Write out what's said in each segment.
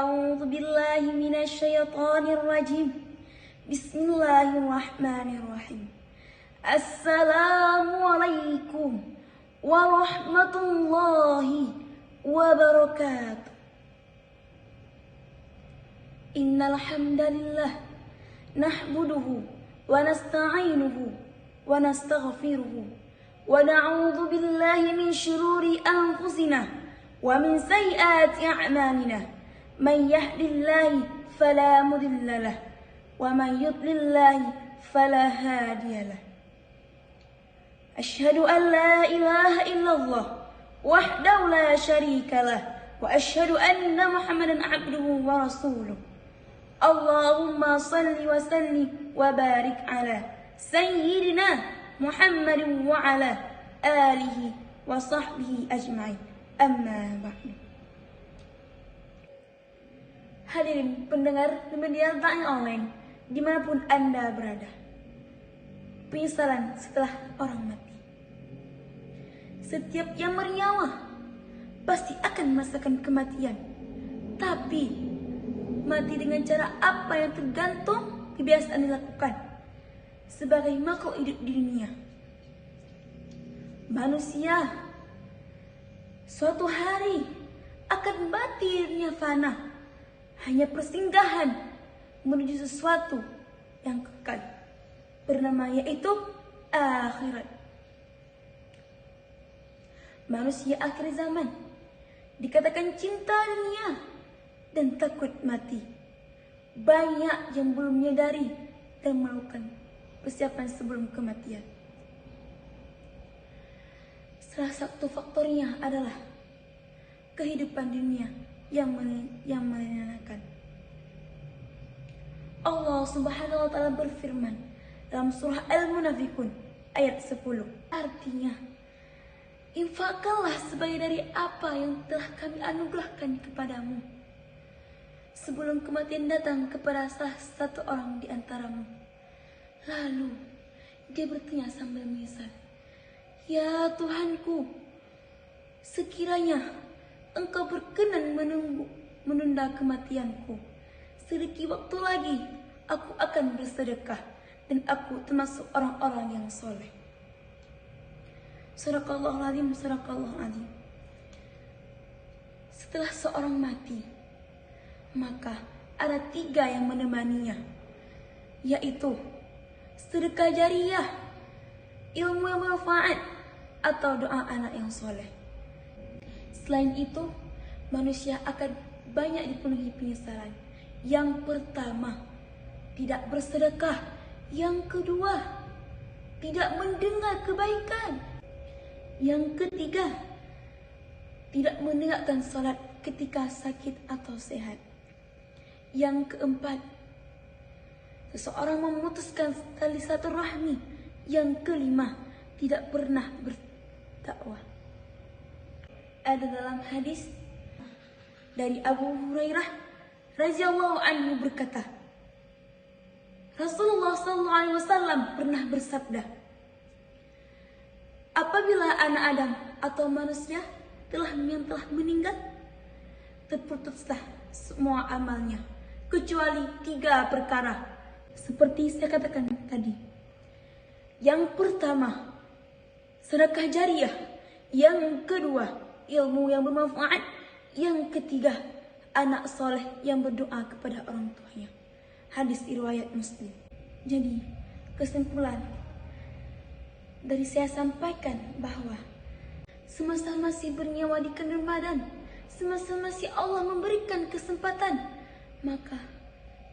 أعوذ بالله من الشيطان الرجيم. بسم الله الرحمن الرحيم. السلام عليكم ورحمة الله وبركاته. إن الحمد لله نحمده ونستعينه ونستغفره ونعوذ بالله من شرور أنفسنا ومن سيئات أعمالنا. من يهد الله فلا مضل له ومن يضلل الله فلا هادي له. أشهد أن لا إله إلا الله وحده لا شريك له وأشهد أن محمدا عبده ورسوله. اللهم صل وسلم وبارك على سيدنا محمد وعلى آله وصحبه أجمعين. Amma ba'du. Hadirin pendengar media Ta'in Online dimanapun Anda berada. Penyesalan setelah orang mati. Setiap yang bernyawa pasti akan merasakan kematian. Tapi mati dengan cara apa yang tergantung kebiasaan dilakukan sebagai makhluk hidup di dunia. Manusia suatu hari akan mati, dirinya fana, hanya persinggahan menuju sesuatu yang kekal, bernama yaitu akhirat. Manusia akhir zaman dikatakan cinta dunia dan takut mati. Banyak yang belum menyadari dan melakukan persiapan sebelum kematian. Salah satu faktornya adalah kehidupan dunia yang menyenangkan. Allah Subhanahu wa taala berfirman dalam surah Al-Munafikun ayat 10. Artinya, infakkanlah sebagai dari apa yang telah kami anugerahkan kepadamu sebelum kematian datang kepada salah satu orang di antaramu. Lalu dia bertanya sambil menyesal, "Ya Tuhanku, sekiranya Engkau berkenan menunda kematianku, sedikit waktu lagi aku akan bersedekah dan aku termasuk orang-orang yang soleh." Sadaqallahul azim, sadaqallahul azim. Setelah seorang mati, maka ada 3 yang menemaninya, yaitu sedekah jariyah, ilmu yang bermanfaat, atau doa anak yang soleh. Selain itu, manusia akan banyak dipenuhi penyesalan. Yang pertama, tidak bersedekah. Yang kedua, tidak mendengar kebaikan. Yang ketiga, tidak menegakkan salat ketika sakit atau sehat. Yang keempat, seseorang memutuskan tali silaturahmi. Yang kelima, tidak pernah berdakwah. Ada dalam hadis dari Abu Hurairah radhiyallahu anhu berkata, Rasulullah sallallahu alaihi wasallam pernah bersabda, apabila anak Adam atau manusia telah meninggal, terputuslah semua amalnya kecuali 3 perkara seperti saya katakan tadi. Yang pertama, sedekah jariyah. Yang kedua, ilmu yang bermanfaat. Yang ketiga, anak soleh yang berdoa kepada orang tuanya. Hadis riwayat Muslim. Jadi, kesimpulan dari saya sampaikan bahwa semasa masih bernyawa di kandung badan, semasa masih Allah memberikan kesempatan, maka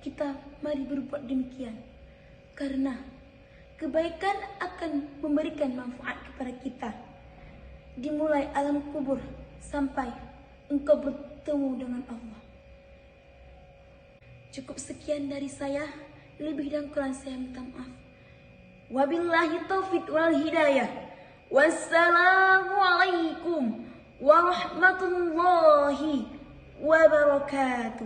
kita mari berbuat demikian. Karena kebaikan akan memberikan manfaat kepada kita, dimulai alam kubur sampai engkau bertemu dengan Allah. Cukup sekian dari saya, lebih dan kurang saya minta maaf. Wabillahi taufiq wal hidayah. Wassalamualaikum warahmatullahi wabarakatuh.